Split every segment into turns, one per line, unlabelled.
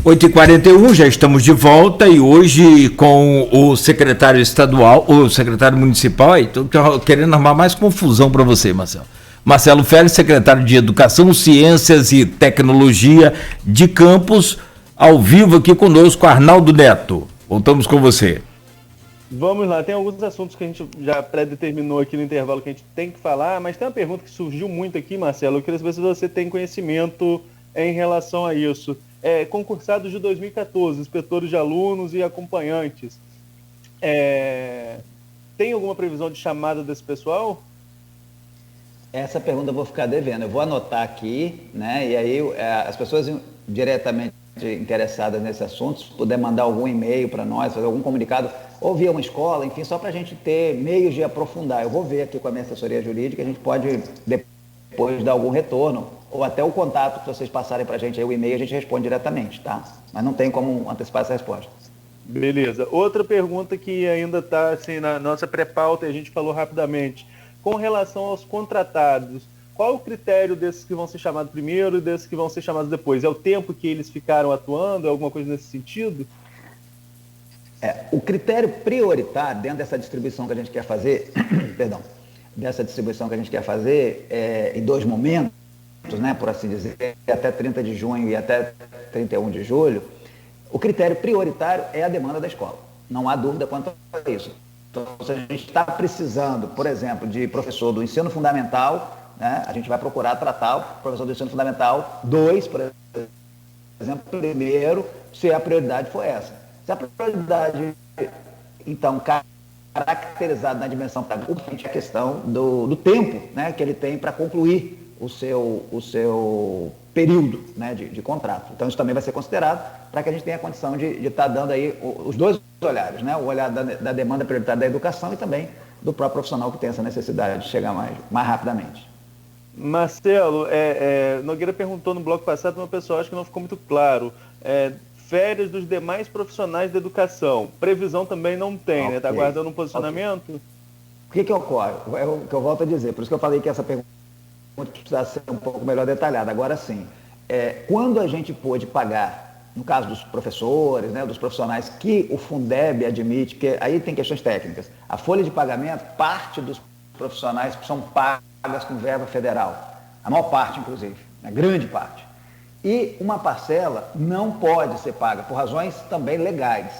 8h41, já estamos de volta e hoje com o secretário estadual, o secretário municipal, estou querendo arrumar mais confusão para você, Marcelo. Marcelo Félix, secretário de Educação, Ciências e Tecnologia de Campos, ao vivo aqui conosco, Arnaldo Neto. Voltamos com você.
Vamos lá, tem alguns assuntos que a gente já pré-determinou aqui no intervalo que a gente tem que falar, mas tem uma pergunta que surgiu muito aqui, Marcelo, eu queria saber se você tem conhecimento em relação a isso. Concursados de 2014, inspetores de alunos e acompanhantes, tem alguma previsão de chamada desse pessoal?
Essa pergunta eu vou ficar devendo, eu vou anotar aqui, né? E aí as pessoas diretamente interessadas nesse assunto, se puder mandar algum e-mail para nós, fazer algum comunicado, ou via uma escola, enfim, só para a gente ter meios de aprofundar. Eu vou ver aqui com a minha assessoria jurídica, a gente pode depois dar algum retorno, ou até o contato que vocês passarem para a gente, aí o e-mail a gente responde diretamente, tá? Mas não tem como antecipar essa resposta.
Beleza. Outra pergunta que ainda está assim, na nossa pré-pauta e a gente falou rapidamente, com relação aos contratados, qual o critério desses que vão ser chamados primeiro e desses que vão ser chamados depois? É o tempo que eles ficaram atuando? É alguma coisa nesse sentido?
O critério prioritário dentro dessa distribuição que a gente quer fazer, em dois momentos, né, por assim dizer, até 30 de junho e até 31 de julho, o critério prioritário é a demanda da escola. Não há dúvida quanto a isso. Então, se a gente está precisando, por exemplo, de professor do ensino fundamental, né, a gente vai procurar tratar o professor do ensino fundamental 2, por exemplo, primeiro, se a prioridade for essa. Se a prioridade, então, caracterizada na dimensão pedagógica, é a questão do tempo, né, que ele tem para concluir o seu período, né, de contrato. Então, isso também vai ser considerado para que a gente tenha a condição de estar dando aí os dois olhares, né, o olhar da demanda prioritária da educação e também do próprio profissional que tem essa necessidade de chegar mais rapidamente.
Marcelo, Nogueira perguntou no bloco passado, mas o pessoal acho que não ficou muito claro. Férias dos demais profissionais da educação, previsão também não tem, okay, né? Está aguardando um posicionamento?
Okay. O que ocorre? É o que eu volto a dizer, por isso que eu falei que essa pergunta precisa ser um pouco melhor detalhada. Agora sim, quando a gente pôde pagar, no caso dos professores, né, dos profissionais que o Fundeb admite, que aí tem questões técnicas, a folha de pagamento, parte dos profissionais são pagas com verba federal, a maior parte, inclusive, a grande parte. E uma parcela não pode ser paga, por razões também legais.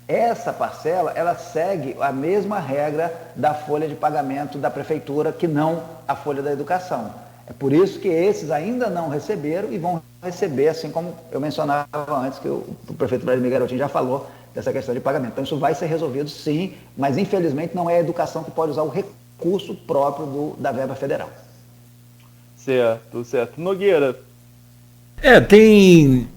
Essa parcela, ela segue a mesma regra da folha de pagamento da prefeitura, que não a folha da educação. É por isso que esses ainda não receberam e vão receber, assim como eu mencionava antes, que o prefeito Vladimir Garotinho já falou dessa questão de pagamento. Então isso vai ser resolvido sim, mas infelizmente não é a educação que pode usar o recurso próprio da verba federal.
Certo. Nogueira.
Tem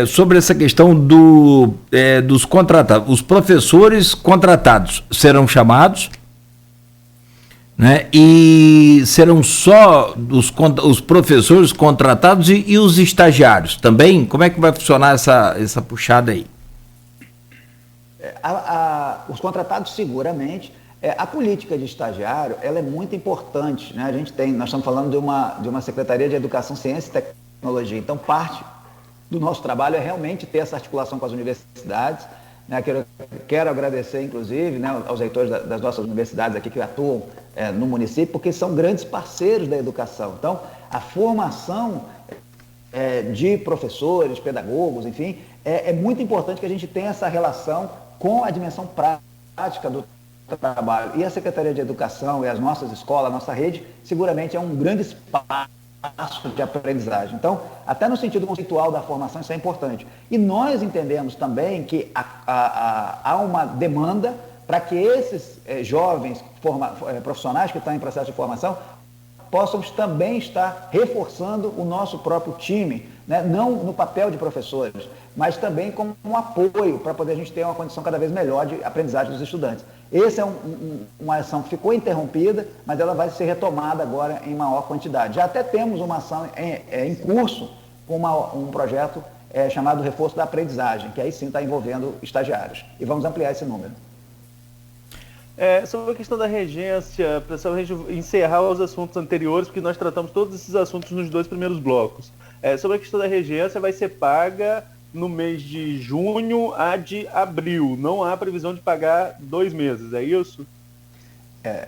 sobre essa questão dos contratados. Os professores contratados serão chamados, né? E serão só os professores contratados e os estagiários também? Como é que vai funcionar essa puxada aí?
Os contratados seguramente. A política de estagiário, ela é muito importante, né? Nós estamos falando de uma Secretaria de Educação, Ciência e Tecnologia. Então, parte do nosso trabalho é realmente ter essa articulação com as universidades, né? Quero agradecer, inclusive, né, aos reitores das nossas universidades aqui que atuam no município, porque são grandes parceiros da educação. Então, a formação de professores, pedagogos, enfim, é muito importante que a gente tenha essa relação com a dimensão prática do trabalho. E a Secretaria de Educação e as nossas escolas, a nossa rede, seguramente é um grande espaço de aprendizagem. Então, até no sentido conceitual da formação, isso é importante. E nós entendemos também que há uma demanda para que esses jovens profissionais que estão em processo de formação possam também estar reforçando o nosso próprio time, né? Não no papel de professores, mas também como um apoio para poder a gente ter uma condição cada vez melhor de aprendizagem dos estudantes. Essa é uma ação que ficou interrompida, mas ela vai ser retomada agora em maior quantidade. Já até temos uma ação em curso com um projeto chamado Reforço da Aprendizagem, que aí sim está envolvendo estagiários. E vamos ampliar esse número.
Sobre a questão da regência, para a gente encerrar os assuntos anteriores, porque nós tratamos todos esses assuntos nos dois primeiros blocos. Sobre a questão da regência, vai ser paga no mês de junho a de abril. Não há previsão de pagar 2 meses, é isso?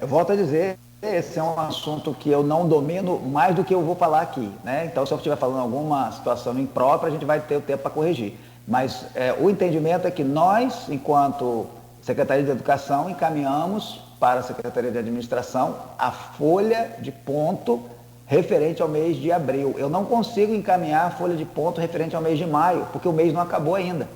Eu volto a dizer, esse é um assunto que eu não domino mais do que eu vou falar aqui, né? Então, se eu estiver falando alguma situação imprópria, a gente vai ter o tempo para corrigir. Mas o entendimento é que nós, enquanto Secretaria de Educação, encaminhamos para a Secretaria de Administração a folha de ponto referente ao mês de abril. Eu não consigo encaminhar a folha de ponto referente ao mês de maio, porque o mês não acabou ainda.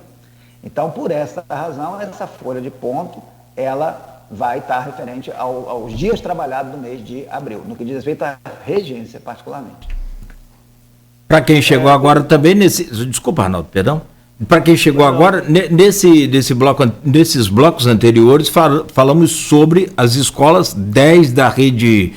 Então, por essa razão, essa folha de ponto, ela vai estar referente aos dias trabalhados do mês de abril, no que diz respeito à regência, particularmente.
Para quem chegou agora também nesse... Desculpa, Arnaldo, perdão. Para quem chegou agora, nesses blocos anteriores, falamos sobre as escolas 10 da rede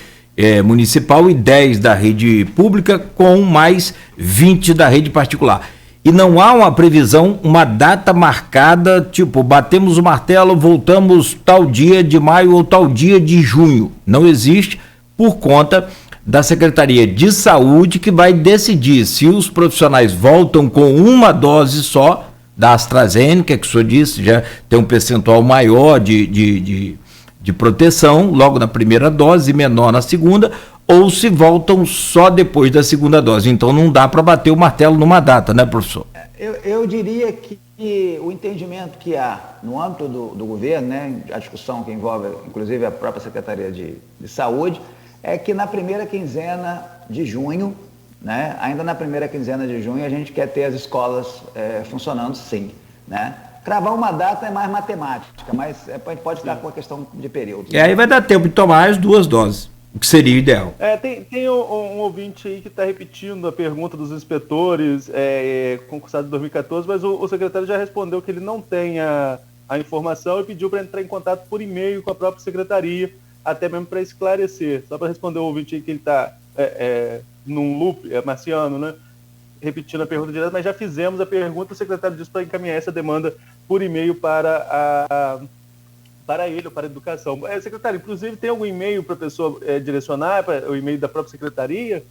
municipal e 10 da rede pública, com mais 20 da rede particular. E não há uma previsão, uma data marcada, tipo, batemos o martelo, voltamos tal dia de maio ou tal dia de junho. Não existe, por conta da Secretaria de Saúde, que vai decidir se os profissionais voltam com uma dose só da AstraZeneca, que o senhor disse, já tem um percentual maior de proteção logo na primeira dose e menor na segunda, ou se voltam só depois da segunda dose. Então não dá para bater o martelo numa data, né, professor?
Eu diria que o entendimento que há no âmbito do governo, né, a discussão que envolve inclusive a própria Secretaria de Saúde, é que na primeira quinzena de junho, né, ainda na primeira quinzena de junho, a gente quer ter as escolas funcionando sim, né? Cravar uma data é mais matemática, mas a gente pode ficar com a questão de período.
E aí vai dar tempo de tomar as 2 doses, o que seria o ideal.
Tem um ouvinte aí que está repetindo a pergunta dos inspetores concursados em 2014, mas o secretário já respondeu que ele não tem a informação e pediu para entrar em contato por e-mail com a própria secretaria, até mesmo para esclarecer. Só para responder o ouvinte aí que ele está num loop marciano, né? Repetindo a pergunta direta, mas já fizemos a pergunta, o secretário disse para encaminhar essa demanda por e-mail para ele, ou para a educação. Secretário, inclusive, tem algum e-mail para a pessoa direcionar, para o e-mail da própria secretaria?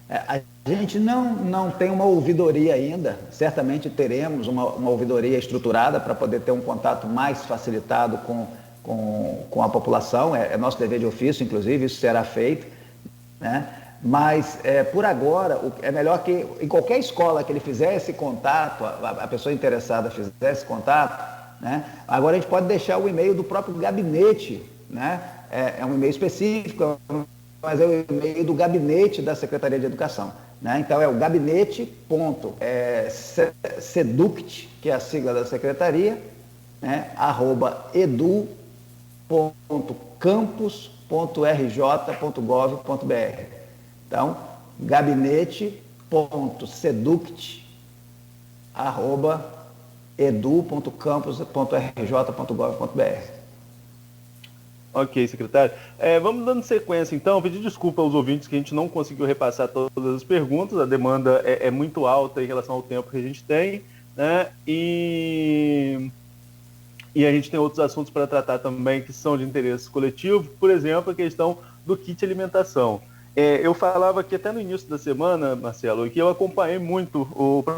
A gente não tem uma ouvidoria ainda, certamente teremos uma ouvidoria estruturada para poder ter um contato mais facilitado com a população, é nosso dever de ofício, inclusive, isso será feito, né? Mas, por agora, é melhor que em qualquer escola que ele fizer esse contato, a pessoa interessada fizer esse contato, né? Agora a gente pode deixar o e-mail do próprio gabinete, né? É um e-mail específico, mas é o e-mail do gabinete da Secretaria de Educação, né? Então é o gabinete.seduct, que é a sigla da Secretaria, né? @edu.campus.rj.gov.br. Então, gabinete.seduct@edu.campus.rj.gov.br.
Ok, secretário. Vamos dando sequência, então. Pedir desculpa aos ouvintes que a gente não conseguiu repassar todas as perguntas. A demanda é muito alta em relação ao tempo que a gente tem, né? E a gente tem outros assuntos para tratar também que são de interesse coletivo. Por exemplo, a questão do kit alimentação. Eu falava aqui até no início da semana, Marcelo, que eu acompanhei muito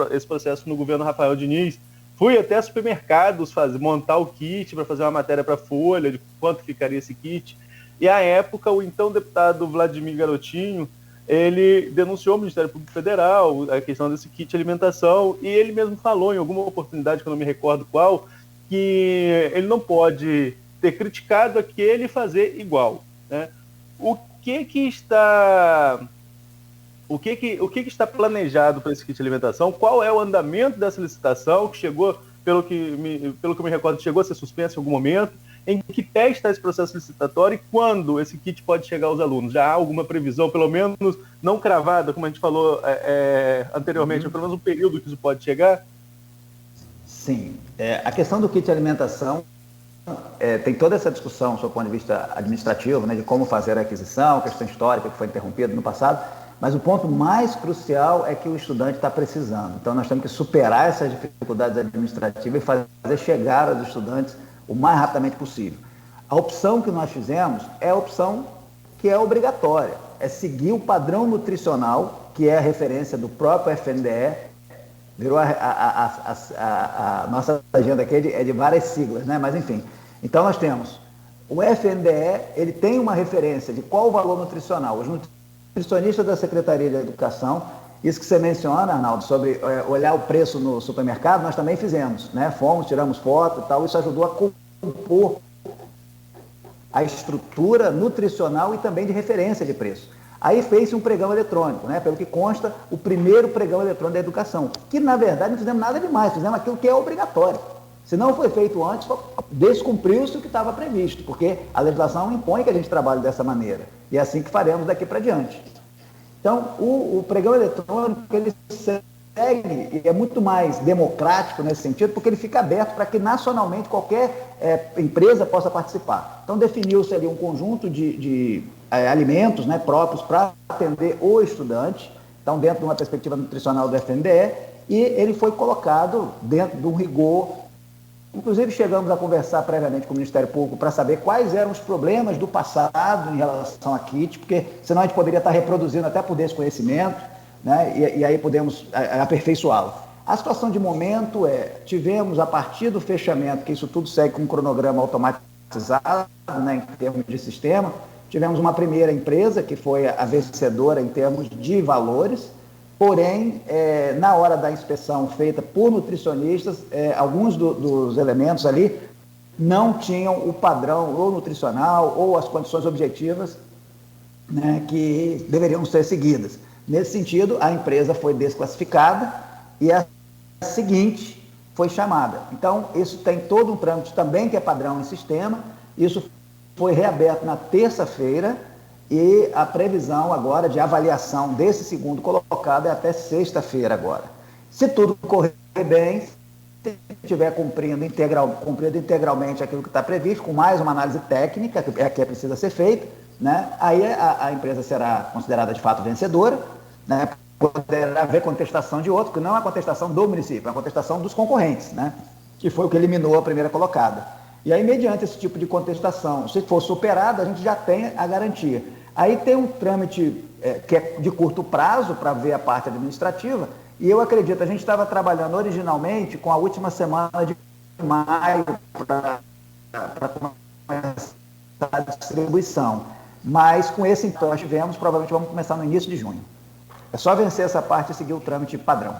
esse processo no governo Rafael Diniz. Fui até supermercados montar o kit para fazer uma matéria para a Folha de quanto ficaria esse kit. E à época, o então deputado Vladimir Garotinho, ele denunciou ao Ministério Público Federal a questão desse kit alimentação, e ele mesmo falou em alguma oportunidade, que eu não me recordo qual, que ele não pode ter criticado aquele e fazer igual, né? O que está planejado para esse kit de alimentação? Qual é o andamento dessa licitação que chegou, pelo que eu me recordo, chegou a ser suspenso em algum momento? Em que pé está esse processo licitatório e quando esse kit pode chegar aos alunos? Já há alguma previsão, pelo menos não cravada, como a gente falou anteriormente, pelo menos um período que isso pode chegar?
Sim. A questão do kit de alimentação tem toda essa discussão, do ponto de vista administrativo, né, de como fazer a aquisição, questão histórica que foi interrompida no passado, mas o ponto mais crucial é que o estudante está precisando. Então, nós temos que superar essas dificuldades administrativas e fazer chegar aos estudantes o mais rapidamente possível. A opção que nós fizemos é a opção que é obrigatória, é seguir o padrão nutricional, que é a referência do próprio FNDE, Virou a nossa agenda aqui é de várias siglas, né? Mas enfim. Então nós temos o FNDE, ele tem uma referência de qual o valor nutricional. Os nutricionistas da Secretaria de Educação, isso que você menciona, Arnaldo, sobre olhar o preço no supermercado, nós também fizemos, né? Fomos, tiramos foto e tal, isso ajudou a compor a estrutura nutricional e também de referência de preço. Aí fez-se um pregão eletrônico, né? Pelo que consta, o primeiro pregão eletrônico da educação, que na verdade não fizemos nada demais, fizemos aquilo que é obrigatório. Se não foi feito antes, descumpriu-se o que estava previsto, porque a legislação impõe que a gente trabalhe dessa maneira. E é assim que faremos daqui para diante. Então, o pregão eletrônico, ele segue, e é muito mais democrático nesse sentido, porque ele fica aberto para que nacionalmente qualquer empresa possa participar. Então, definiu-se ali um conjunto de alimentos, né, próprios para atender o estudante, então dentro de uma perspectiva nutricional do FNDE, e ele foi colocado dentro de um rigor. Inclusive chegamos a conversar previamente com o Ministério Público para saber quais eram os problemas do passado em relação a kit, porque senão a gente poderia estar reproduzindo até por desconhecimento, né, e aí podemos aperfeiçoá-lo. A situação de momento tivemos a partir do fechamento, que isso tudo segue com um cronograma automatizado, né, em termos de sistema. Tivemos uma primeira empresa, que foi a vencedora em termos de valores, porém, na hora da inspeção feita por nutricionistas, alguns dos elementos ali não tinham o padrão ou nutricional ou as condições objetivas, né, que deveriam ser seguidas. Nesse sentido, a empresa foi desclassificada e a seguinte foi chamada. Então, isso tem todo um trâmite também que é padrão em sistema. Isso foi reaberto na terça-feira e a previsão agora de avaliação desse segundo colocado é até sexta-feira agora. Se tudo correr bem, se estiver cumprindo integralmente aquilo que está previsto, com mais uma análise técnica que precisa ser feita, né, aí a empresa será considerada de fato vencedora, né, poderá haver contestação de outro, que não é a contestação do município, é a contestação dos concorrentes, né, que foi o que eliminou a primeira colocada. E aí, mediante esse tipo de contestação, se for superada, a gente já tem a garantia. Aí tem um trâmite que é de curto prazo para ver a parte administrativa, e eu acredito, a gente estava trabalhando originalmente com a última semana de maio para começar a distribuição. Mas com esse então nós tivemos, provavelmente vamos começar no início de junho. É só vencer essa parte e seguir o trâmite padrão.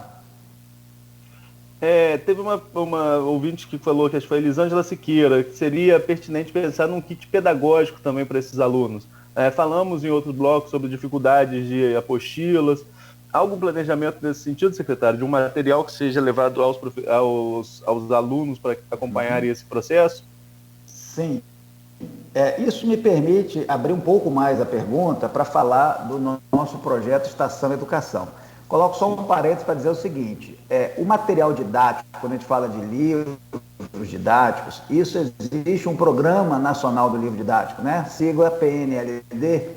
Teve uma ouvinte que falou, que acho que foi a Elisângela Siqueira, que seria pertinente pensar num kit pedagógico também para esses alunos. Falamos em outros blocos sobre dificuldades de apostilas. Há algum planejamento nesse sentido, secretário, de um material que seja levado aos alunos para acompanharem esse processo?
Sim. Isso me permite abrir um pouco mais a pergunta para falar do nosso projeto Estação Educação. Coloco só um parênteses para dizer o seguinte: o material didático, quando a gente fala de livros didáticos, isso existe um Programa Nacional do Livro Didático, né? Sigla PNLD,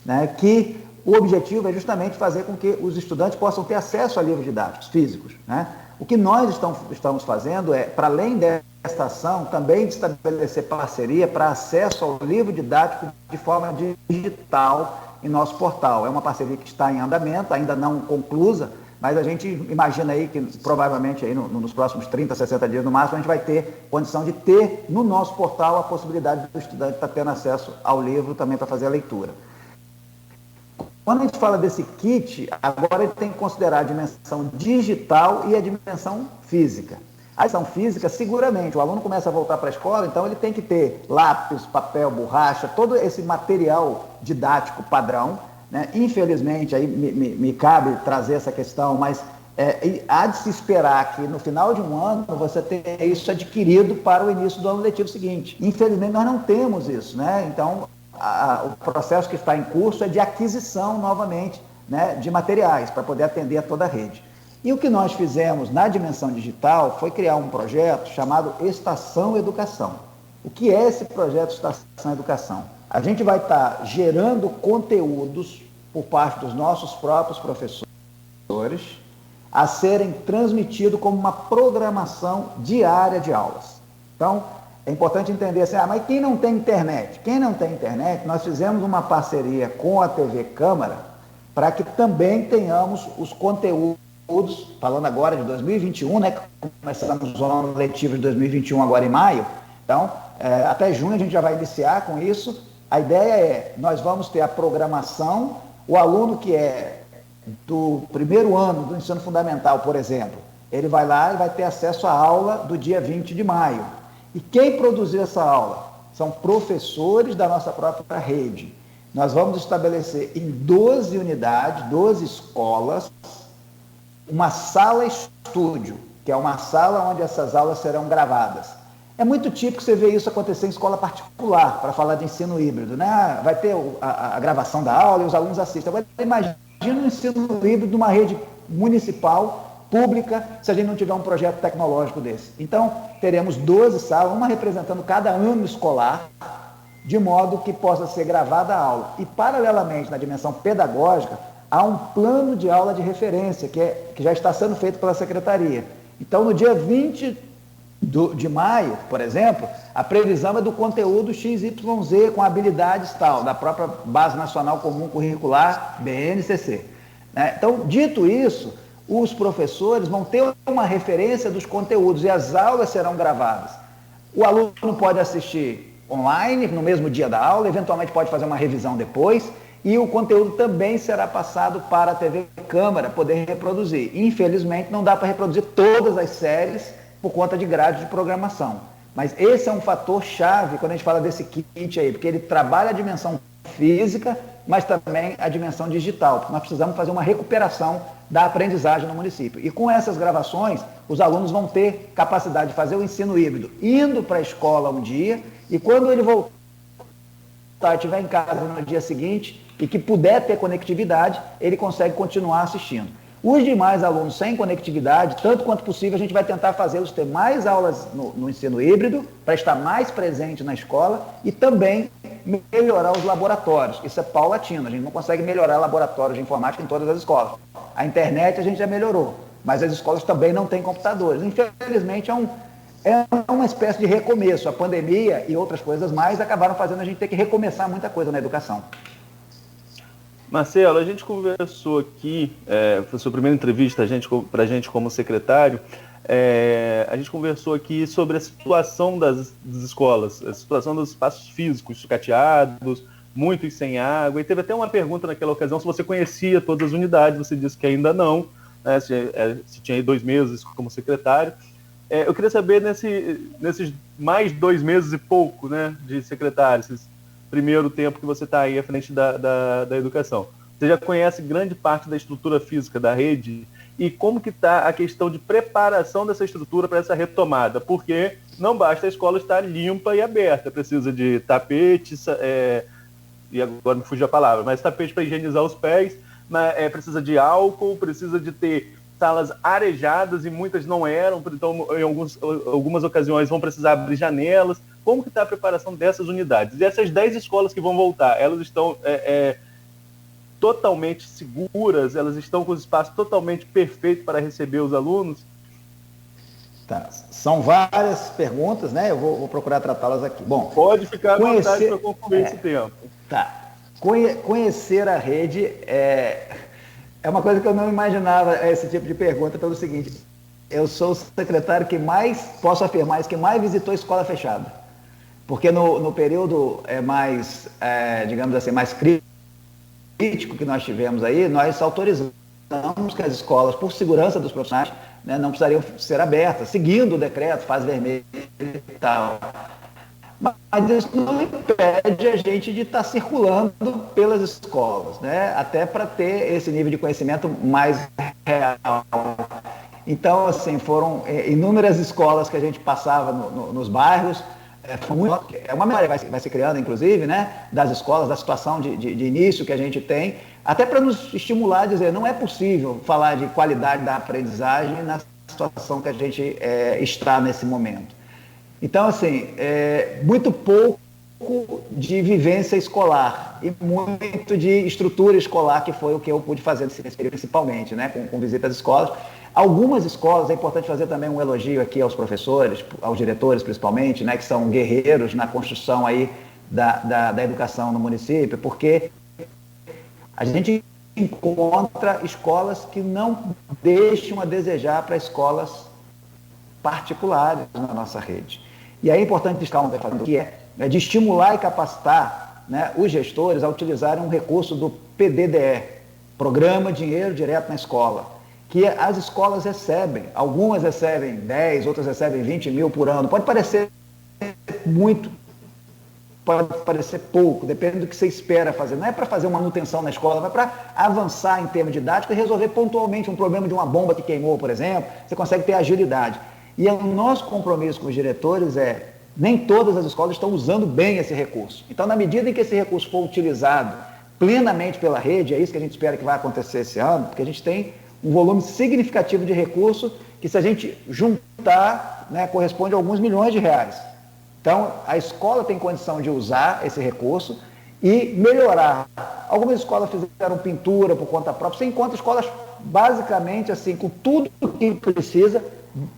né? Que o objetivo é justamente fazer com que os estudantes possam ter acesso a livros didáticos físicos, né? O que nós estamos fazendo para além desta ação, também de estabelecer parceria para acesso ao livro didático de forma digital em nosso portal. É uma parceria que está em andamento, ainda não conclusa, mas a gente imagina aí que provavelmente aí nos próximos 30, 60 dias no máximo, a gente vai ter condição de ter no nosso portal a possibilidade do estudante estar tendo acesso ao livro também para fazer a leitura. Quando a gente fala desse kit, agora ele tem que considerar a dimensão digital e a dimensão física. A dimensão física, seguramente, o aluno começa a voltar para a escola, então ele tem que ter lápis, papel, borracha, todo esse material didático padrão, né? Infelizmente, aí me cabe trazer essa questão, mas há de se esperar que no final de um ano você tenha isso adquirido para o início do ano letivo seguinte. Infelizmente, nós não temos isso, né? Então, o processo que está em curso é de aquisição novamente, né, de materiais para poder atender a toda a rede. E o que nós fizemos na dimensão digital foi criar um projeto chamado Estação Educação. O que é esse projeto Estação Educação? A gente vai estar gerando conteúdos por parte dos nossos próprios professores a serem transmitidos como uma programação diária de aulas. Então, é importante entender assim, mas quem não tem internet? Quem não tem internet, nós fizemos uma parceria com a TV Câmara para que também tenhamos os conteúdos conteúdos, falando agora de 2021, né? Começamos o ano letivo de 2021 agora em maio. Então, até junho a gente já vai iniciar com isso. A ideia é, nós vamos ter a programação, o aluno que é do primeiro ano do ensino fundamental, por exemplo, ele vai lá e vai ter acesso à aula do dia 20 de maio. E quem produziu essa aula? São professores da nossa própria rede. Nós vamos estabelecer em 12 unidades, 12 escolas, uma sala-estúdio, que é uma sala onde essas aulas serão gravadas. É muito típico você ver isso acontecer em escola particular, para falar de ensino híbrido, né? Vai ter a gravação da aula e os alunos assistem. Agora, imagina o ensino híbrido de uma rede municipal, pública, se a gente não tiver um projeto tecnológico desse. Então, teremos 12 salas, uma representando cada ano escolar, de modo que possa ser gravada a aula. E, paralelamente, na dimensão pedagógica, há um plano de aula de referência, que já está sendo feito pela Secretaria. Então, no dia 20 de maio, por exemplo, a previsão é do conteúdo XYZ com habilidades tal, da própria Base Nacional Comum Curricular, BNCC. Então, dito isso, os professores vão ter uma referência dos conteúdos e as aulas serão gravadas. O aluno pode assistir online, no mesmo dia da aula, eventualmente pode fazer uma revisão depois, e o conteúdo também será passado para a TV Câmara poder reproduzir. Infelizmente, não dá para reproduzir todas as séries por conta de grade de programação. Mas esse é um fator chave quando a gente fala desse kit aí, porque ele trabalha a dimensão física, mas também a dimensão digital, porque nós precisamos fazer uma recuperação da aprendizagem no município. E com essas gravações, os alunos vão ter capacidade de fazer o ensino híbrido indo para a escola um dia, e quando ele voltar, estiver em casa no dia seguinte, e que puder ter conectividade, ele consegue continuar assistindo. Os demais alunos sem conectividade, tanto quanto possível, a gente vai tentar fazê-los ter mais aulas no ensino híbrido, para estar mais presente na escola e também melhorar os laboratórios. Isso é paulatino, a gente não consegue melhorar laboratórios de informática em todas as escolas. A internet a gente já melhorou, mas as escolas também não têm computadores. Infelizmente, é uma espécie de recomeço. A pandemia e outras coisas mais acabaram fazendo a gente ter que recomeçar muita coisa na educação.
Marcelo, a gente conversou aqui, foi a sua primeira entrevista para a gente como secretário, a gente conversou aqui sobre a situação das escolas, a situação dos espaços físicos sucateados, muitos sem água, e teve até uma pergunta naquela ocasião se você conhecia todas as unidades, você disse que ainda não, né, se tinha aí 2 meses como secretário. Eu queria saber, nesses mais 2 meses e pouco, né, de secretário, primeiro tempo que você está aí à frente da educação. Você já conhece grande parte da estrutura física da rede e como que está a questão de preparação dessa estrutura para essa retomada? Porque não basta a escola estar limpa e aberta, precisa de tapete, e agora me fugiu a palavra, mas tapete para higienizar os pés, precisa de álcool, precisa de ter salas arejadas e muitas não eram, então em algumas ocasiões vão precisar abrir janelas. Como que está a preparação dessas unidades? E essas 10 escolas que vão voltar, elas estão totalmente seguras? Elas estão com os espaços totalmente perfeitos para receber os alunos?
Tá. São várias perguntas, né? Eu vou procurar tratá-las aqui. Bom,
pode ficar à vontade para concluir esse tempo.
Tá. Conhecer a rede é uma coisa que eu não imaginava, esse tipo de pergunta, pelo seguinte: eu sou o secretário que mais, posso afirmar isso, que mais visitou escola fechada. Porque no período mais, digamos assim, mais crítico que nós tivemos aí, nós autorizamos que as escolas, por segurança dos profissionais, né, não precisariam ser abertas, seguindo o decreto, fase vermelha e tal. Mas isso não impede a gente de estar circulando pelas escolas, né, até para ter esse nível de conhecimento mais real. Então, assim, foram inúmeras escolas que a gente passava nos bairros. É uma memória que vai se criando, inclusive, né, das escolas, da situação de início que a gente tem, até para nos estimular a dizer, não é possível falar de qualidade da aprendizagem na situação que a gente está nesse momento. Então, assim, muito pouco de vivência escolar e muito de estrutura escolar, que foi o que eu pude fazer nesse período, principalmente, né, com visita às escolas. Algumas escolas, é importante fazer também um elogio aqui aos professores, aos diretores principalmente, né, que são guerreiros na construção aí da educação no município, porque a gente encontra escolas que não deixam a desejar para escolas particulares na nossa rede. E aí é importante destacar que é de estimular e capacitar, né, os gestores a utilizarem um recurso do PDDE, Programa Dinheiro Direto na Escola, que as escolas recebem. Algumas recebem 10, outras recebem 20 mil por ano. Pode parecer muito, pode parecer pouco, depende do que você espera fazer. Não é para fazer uma manutenção na escola, mas para avançar em termos didáticos e resolver pontualmente um problema de uma bomba que queimou, por exemplo. Você consegue ter agilidade. E o nosso compromisso com os diretores nem todas as escolas estão usando bem esse recurso. Então, na medida em que esse recurso for utilizado plenamente pela rede, é isso que a gente espera que vai acontecer esse ano, porque a gente tem um volume significativo de recurso que, se a gente juntar, né, corresponde a alguns milhões de reais. Então, a escola tem condição de usar esse recurso e melhorar. Algumas escolas fizeram pintura por conta própria, você encontra escolas basicamente assim, com tudo que precisa,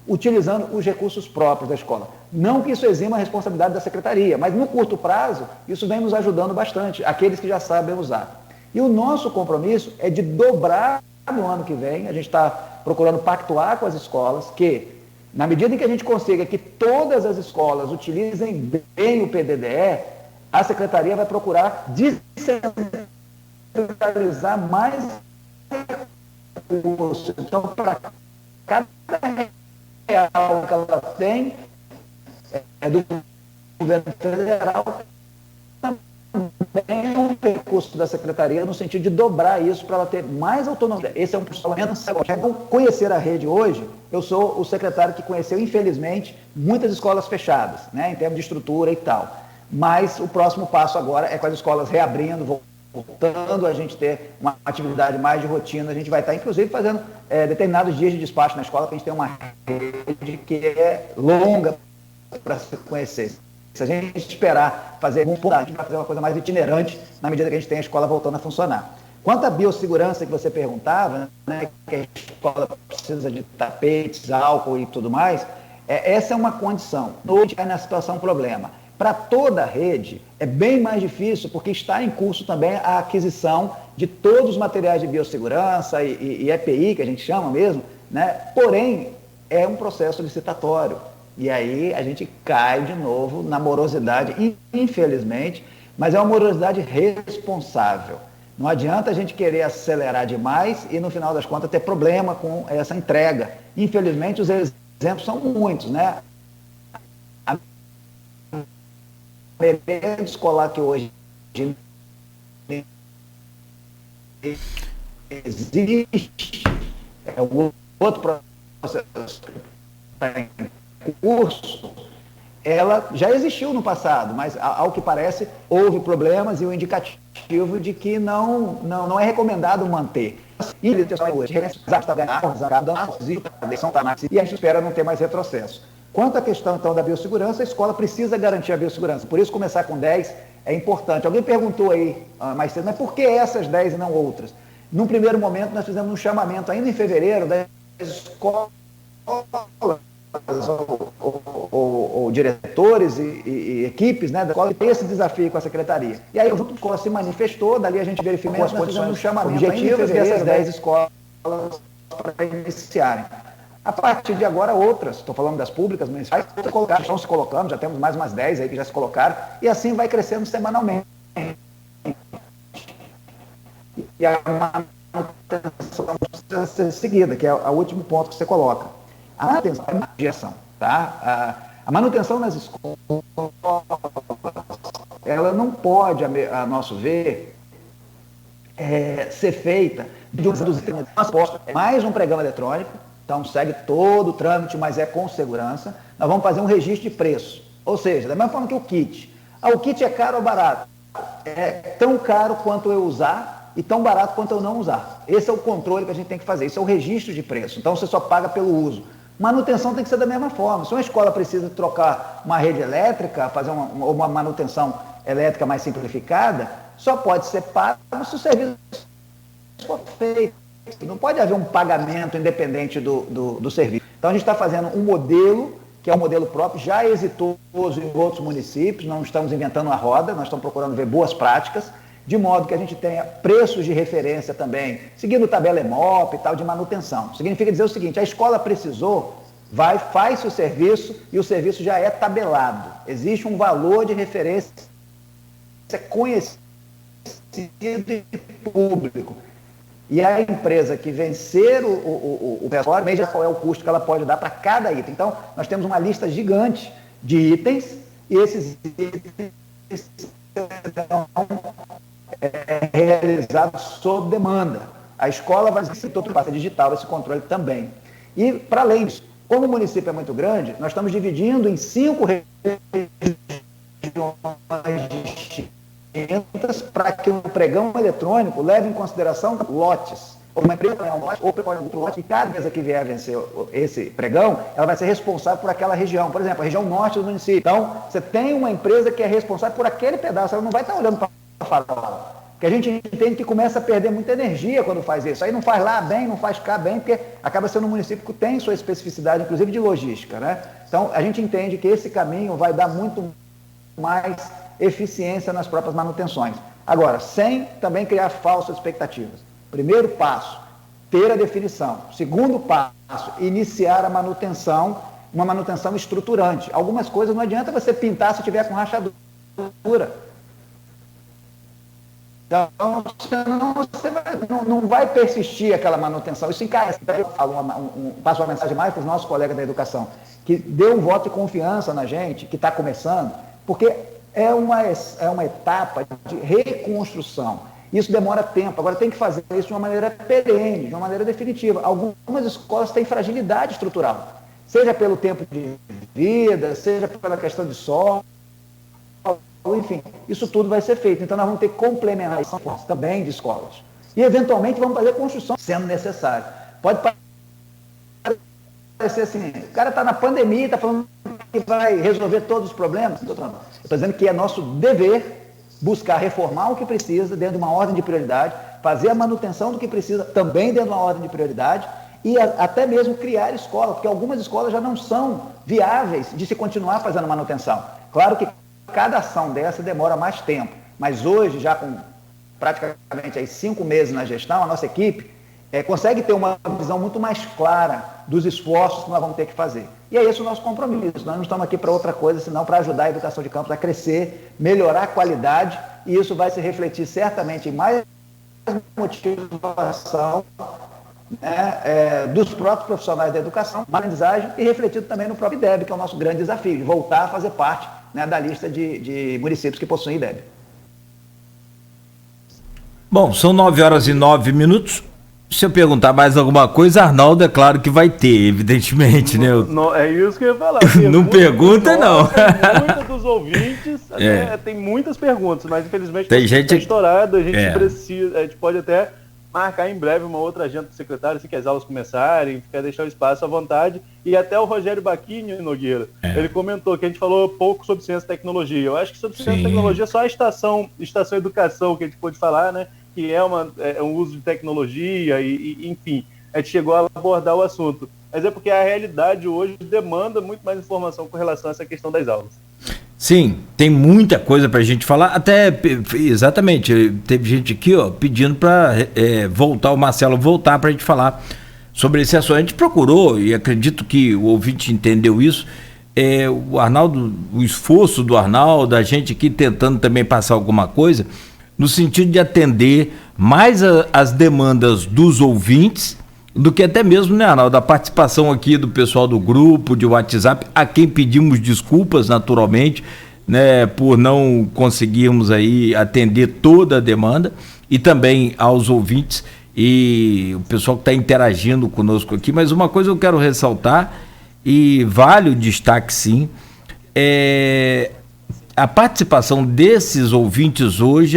utilizando os recursos próprios da escola. Não que isso exima a responsabilidade da secretaria, mas no curto prazo, isso vem nos ajudando bastante, aqueles que já sabem usar. E o nosso compromisso é de dobrar no ano que vem. A gente está procurando pactuar com as escolas que, na medida em que a gente consiga que todas as escolas utilizem bem o PDDE, a secretaria vai procurar descentralizar mais recursos. Então, para cada real que ela tem, do governo federal, também é um recurso da secretaria no sentido de dobrar isso para ela ter mais autonomia. Esse é um posicionamento. Então, conhecer a rede hoje, eu sou o secretário que conheceu, infelizmente, muitas escolas fechadas, né, em termos de estrutura e tal. Mas o próximo passo agora é com as escolas reabrindo, voltando a gente ter uma atividade mais de rotina. A gente vai estar, inclusive, fazendo determinados dias de despacho na escola, para a gente ter uma rede que é longa para se conhecer. Se a gente esperar fazer a gente vai fazer uma coisa mais itinerante na medida que a gente tem a escola voltando a funcionar. Quanto à biossegurança que você perguntava, né, que a escola precisa de tapetes, álcool e tudo mais, essa é uma condição. Hoje é na situação problema. Para toda a rede é bem mais difícil, porque está em curso também a aquisição de todos os materiais de biossegurança e EPI, que a gente chama mesmo, né? Porém, é um processo licitatório. E aí a gente cai de novo na morosidade, infelizmente, mas é uma morosidade responsável. Não adianta a gente querer acelerar demais e, no final das contas, ter problema com essa entrega. Infelizmente, os exemplos são muitos, né? A merenda escolar que hoje existe, é um outro processo curso, ela já existiu no passado, mas, ao que parece, houve problemas e o indicativo de que não é recomendado manter. E a gente espera não ter mais retrocesso. Quanto à questão, então, da biossegurança, a escola precisa garantir a biossegurança. Por isso, começar com 10 é importante. Alguém perguntou aí mais cedo, mas por que essas 10 e não outras? Num primeiro momento, nós fizemos um chamamento, ainda em fevereiro, das escolas ou diretores e equipes, né, da escola, tem esse desafio com a secretaria. E aí, junto com a escola se manifestou, dali a gente verificou as condições do chamamento objetivos dessas 10 escolas para iniciarem. A partir de agora, outras, estou falando das públicas, municipais, estão se colocando, já temos mais umas 10 aí que já se colocaram, e assim vai crescendo semanalmente. E a manutenção precisa ser seguida, que é o último ponto que você coloca. A manutenção é uma gestão, tá? A manutenção nas escolas, ela não pode, a nosso ver, ser feita dos transportes. É mais um pregão eletrônico, então segue todo o trâmite, mas é com segurança. Nós vamos fazer um registro de preço, ou seja, da mesma forma que o kit. O kit é caro ou barato? É tão caro quanto eu usar e tão barato quanto eu não usar. Esse é o controle que a gente tem que fazer, isso é o registro de preço. Então você só paga pelo uso. Manutenção tem que ser da mesma forma. Se uma escola precisa trocar uma rede elétrica, fazer uma manutenção elétrica mais simplificada, só pode ser pago se o serviço for feito. Não pode haver um pagamento independente do serviço. Então a gente está fazendo um modelo, que é um modelo próprio, já exitoso em outros municípios, não estamos inventando a roda, nós estamos procurando ver boas práticas, de modo que a gente tenha preços de referência também, seguindo tabela EMOP e tal, de manutenção. Significa dizer o seguinte, a escola precisou, faz o serviço e o serviço já é tabelado. Existe um valor de referência conhecido e público. E a empresa que vencer o pessoal, veja qual é o custo que ela pode dar para cada item. Então, nós temos uma lista gigante de itens, e esses itens serão realizados sob demanda. A escola vai ser todo passa digital esse controle também. E, para além disso, como o município é muito grande, nós estamos dividindo em 5 regiões distintas para que o pregão eletrônico leve em consideração lotes. Uma empresa é um lote, ou prepara um lote, e cada empresa que vier vencer esse pregão, ela vai ser responsável por aquela região. Por exemplo, a região norte do município. Então, você tem uma empresa que é responsável por aquele pedaço, ela não vai estar olhando para fora. Porque a gente entende que começa a perder muita energia quando faz isso. Aí não faz lá bem, não faz cá bem, porque acaba sendo um município que tem sua especificidade, inclusive de logística, né? Então, a gente entende que esse caminho vai dar muito mais eficiência nas próprias manutenções. Agora, sem também criar falsas expectativas. Primeiro passo, ter a definição. Segundo passo, iniciar a manutenção, uma manutenção estruturante. Algumas coisas não adianta você pintar se tiver com rachadura. Então, você não vai persistir aquela manutenção. Isso encarece. Eu passo uma mensagem mais para os nossos colegas da educação, que dê um voto de confiança na gente, que está começando, porque é uma etapa de reconstrução. Isso demora tempo. Agora tem que fazer isso de uma maneira perene, de uma maneira definitiva. Algumas escolas têm fragilidade estrutural, seja pelo tempo de vida, seja pela questão de solo, enfim, isso tudo vai ser feito. Então nós vamos ter complementação também de escolas. E eventualmente vamos fazer construção, sendo necessário. Pode parecer assim, o cara está na pandemia, está falando que vai resolver todos os problemas. Eu estou dizendo que é nosso dever buscar reformar o que precisa dentro de uma ordem de prioridade, fazer a manutenção do que precisa também dentro de uma ordem de prioridade e até mesmo criar escola, porque algumas escolas já não são viáveis de se continuar fazendo manutenção. Claro que cada ação dessa demora mais tempo, mas hoje, já com praticamente aí 5 meses na gestão, a nossa equipe consegue ter uma visão muito mais clara dos esforços que nós vamos ter que fazer. E é esse o nosso compromisso. Nós não estamos aqui para outra coisa, senão para ajudar a educação de campus a crescer, melhorar a qualidade, e isso vai se refletir certamente em mais motivação, né, dos próprios profissionais da educação, mais aprendizagem, e refletido também no próprio IDEB, que é o nosso grande desafio, de voltar a fazer parte, né, da lista de municípios que possuem IDEB.
Bom, são 9h09. Se eu perguntar mais alguma coisa, Arnaldo, é claro que vai ter, evidentemente, né?
É isso que eu ia falar.
Não pergunta, não.
Muitos dos ouvintes, tem muitas perguntas, mas infelizmente
tem gente
está estourado, a gente precisa, a gente pode até marcar em breve uma outra agenda para o secretário, assim que as aulas começarem, quer deixar o espaço à vontade. E até o Rogério Baquinho, Nogueira, ele comentou que a gente falou pouco sobre ciência e tecnologia. Eu acho que sobre ciência e tecnologia só a estação educação que a gente pode falar, né? Que é um uso de tecnologia e, enfim, a gente chegou a abordar o assunto. Mas é porque a realidade hoje demanda muito mais informação com relação a essa questão das aulas.
Sim, tem muita coisa para a gente falar, até, exatamente, teve gente aqui pedindo para voltar, o Marcelo voltar para a gente falar sobre esse assunto. A gente procurou, e acredito que o ouvinte entendeu isso, o Arnaldo, o esforço do Arnaldo, a gente aqui tentando também passar alguma coisa, no sentido de atender mais as demandas dos ouvintes do que até mesmo, né, Arnaldo, a participação aqui do pessoal do grupo, de WhatsApp, a quem pedimos desculpas, naturalmente, né, por não conseguirmos aí atender toda a demanda, e também aos ouvintes e o pessoal que está interagindo conosco aqui. Mas uma coisa eu quero ressaltar, e vale o destaque sim, a participação desses ouvintes hoje,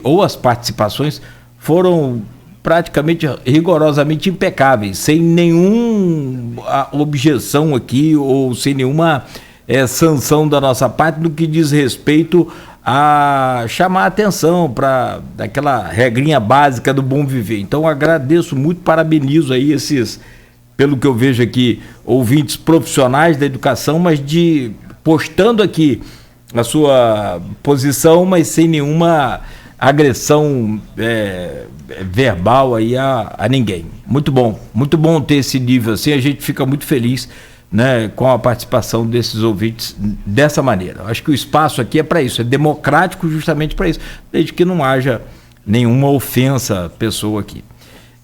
ou as participações foram praticamente rigorosamente impecáveis, sem nenhuma objeção aqui ou sem nenhuma sanção da nossa parte no que diz respeito a chamar a atenção para aquela regrinha básica do bom viver. Então agradeço muito, parabenizo aí pelo que eu vejo aqui, ouvintes profissionais da educação, mas postando aqui a sua posição, mas sem nenhuma agressão verbal aí a ninguém. Muito bom ter esse nível assim, a gente fica muito feliz, né, com a participação desses ouvintes dessa maneira. Acho que o espaço aqui é para isso, é democrático justamente para isso, desde que não haja nenhuma ofensa à pessoa aqui.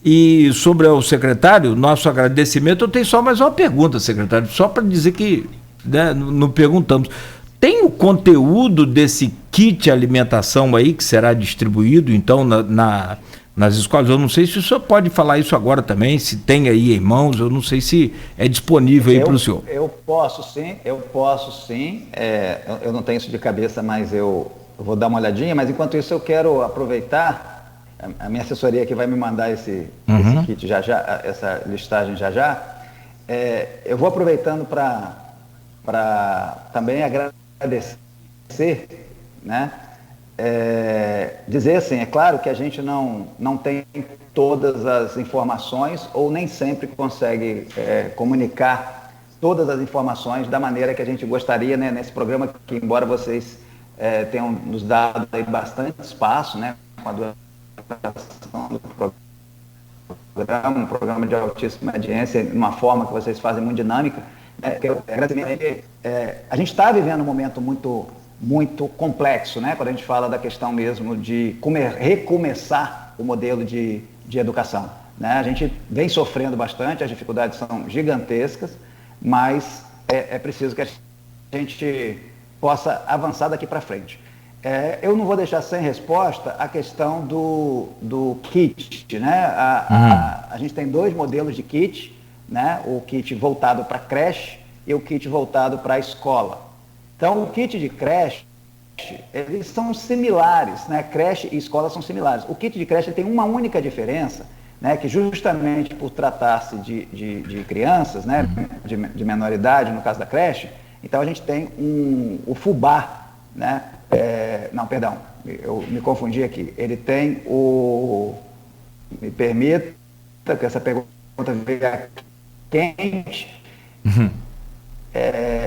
E sobre o secretário, nosso agradecimento, eu tenho só mais uma pergunta, secretário, só para dizer que, né, não perguntamos. Tem o conteúdo desse kit alimentação aí que será distribuído, então, nas escolas? Eu não sei se o senhor pode falar isso agora também, se tem aí em mãos, eu não sei se é disponível aí para o senhor.
Eu posso sim. Eu não tenho isso de cabeça, mas eu vou dar uma olhadinha, mas enquanto isso eu quero aproveitar, a minha assessoria que vai me mandar esse kit já, essa listagem já. Eu vou aproveitando para também agradecer, né? Dizer assim, é claro que a gente não tem todas as informações ou nem sempre consegue comunicar todas as informações da maneira que a gente gostaria, né, nesse programa, que embora vocês tenham nos dado aí bastante espaço, né, com a duração do programa, um programa de altíssima audiência, de uma forma que vocês fazem muito dinâmica, a gente está vivendo um momento muito complexo, né? Quando a gente fala da questão mesmo de recomeçar o modelo de educação, né? A gente vem sofrendo bastante, as dificuldades são gigantescas, mas é preciso que a gente possa avançar daqui para frente. Eu não vou deixar sem resposta a questão do kit, né? A gente tem 2 modelos de kit, né? O kit voltado para creche e o kit voltado para a escola. Então, o kit de creche, eles são similares, né? Creche e escola são similares. O kit de creche tem uma única diferença, né? Que justamente por tratar-se de crianças, né? De menor idade, no caso da creche, então a gente tem o fubá, né? Perdão, eu me confundi aqui. Ele tem me permita que essa pergunta veja quente.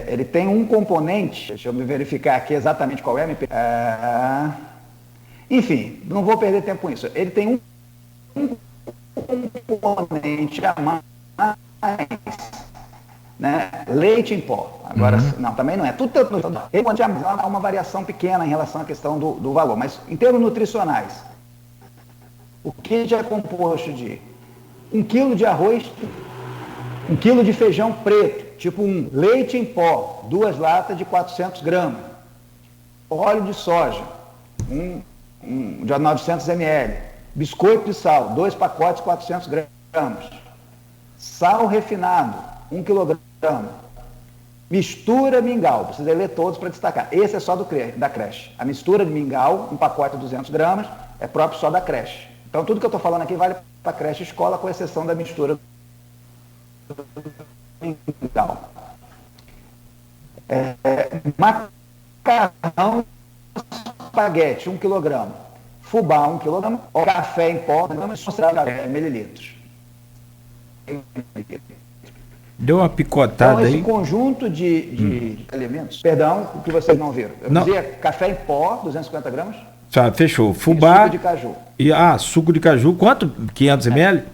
Ele tem um componente, deixa eu me verificar aqui exatamente qual é. Enfim, não vou perder tempo com isso. Ele tem um componente a mais, né? Leite em pó. Agora, não, também não é. Tudo há uma variação pequena em relação à questão do valor, mas em termos nutricionais, o kit é composto de 1 quilo de arroz, 1 quilo de feijão preto, tipo leite em pó, 2 latas de 400 gramas, óleo de soja, de 900 ml, biscoito de sal, 2 pacotes, 400 gramas, sal refinado, 1 quilograma, mistura mingau, precisa ler todos para destacar, esse é só da creche, a mistura de mingau, um pacote de 200 gramas, é próprio só da creche. Então tudo que eu estou falando aqui vale para creche e escola, com exceção da mistura mingau. Macarrão espaguete, 1 quilograma, fubá, 1 quilograma, café em pó, mililitros.
Deu uma picotada
então,
aí.
esse conjunto de alimentos, perdão, o que vocês não viram. Eu dizia café em pó, 250 gramas.
Tá, fechou. Fubá.
E suco de caju.
Suco de caju, quanto? 500 ml?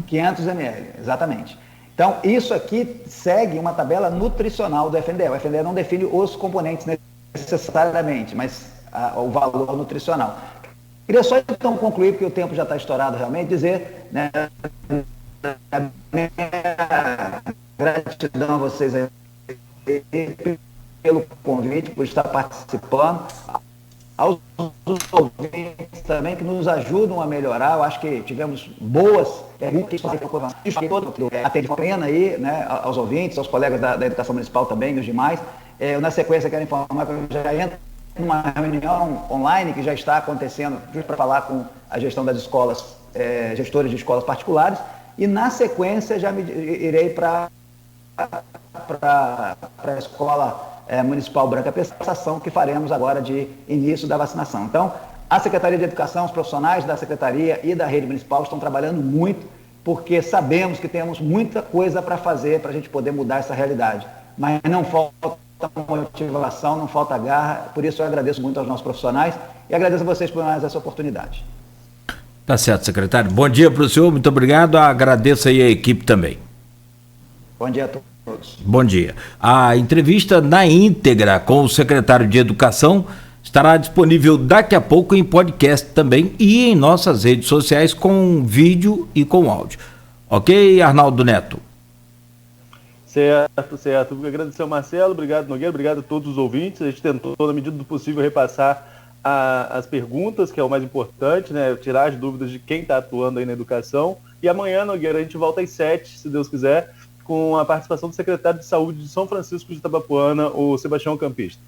500 ml, exatamente. Então, isso aqui segue uma tabela nutricional do FNDE. O FNDE não define os componentes necessariamente, mas o valor nutricional. Queria só então concluir, porque o tempo já está estourado realmente, dizer, né, gratidão a vocês aí pelo convite, por estar participando, aos ouvintes também que nos ajudam a melhorar. Eu acho que tivemos boas perguntas, atende uma pena aí, né, aos ouvintes, aos colegas da Educação Municipal também, e os demais. Eu, na sequência, quero informar que eu já entro numa reunião online que já está acontecendo, justo para falar com a gestão das escolas, gestores de escolas particulares, e na sequência já irei para a escola municipal Branca Pessoa, ação que faremos agora de início da vacinação. Então, a Secretaria de Educação, os profissionais da Secretaria e da rede municipal estão trabalhando muito, porque sabemos que temos muita coisa para fazer para a gente poder mudar essa realidade. Mas não faltam motivação, não falta garra. Por isso eu agradeço muito aos nossos profissionais e agradeço a vocês por mais essa oportunidade.
Tá certo, secretário. Bom dia para o senhor, muito obrigado. Agradeço aí a equipe também.
Bom dia a todos.
Bom dia. A entrevista na íntegra com o secretário de Educação estará disponível daqui a pouco em podcast também e em nossas redes sociais com vídeo e com áudio. Ok, Arnaldo Neto?
Certo. Agradecer ao Marcelo, obrigado Nogueira, obrigado a todos os ouvintes. A gente tentou, na medida do possível, repassar as perguntas, que é o mais importante, né? Tirar as dúvidas de quem está atuando aí na educação. E amanhã, Nogueira, a gente volta às 7, se Deus quiser, com a participação do secretário de Saúde de São Francisco de Itabapoana, o Sebastião Campista.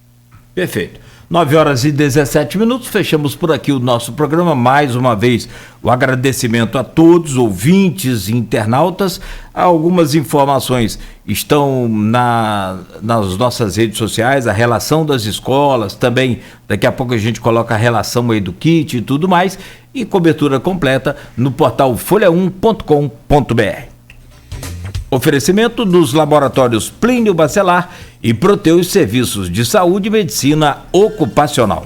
Perfeito. 9h17, fechamos por aqui o nosso programa. Mais uma vez, o agradecimento a todos, ouvintes e internautas. Algumas informações estão nas nossas redes sociais, a relação das escolas, também daqui a pouco a gente coloca a relação aí do kit e tudo mais, e cobertura completa no portal folha1.com.br. Oferecimento dos laboratórios Plínio Bacelar e Proteus Serviços de Saúde e Medicina Ocupacional.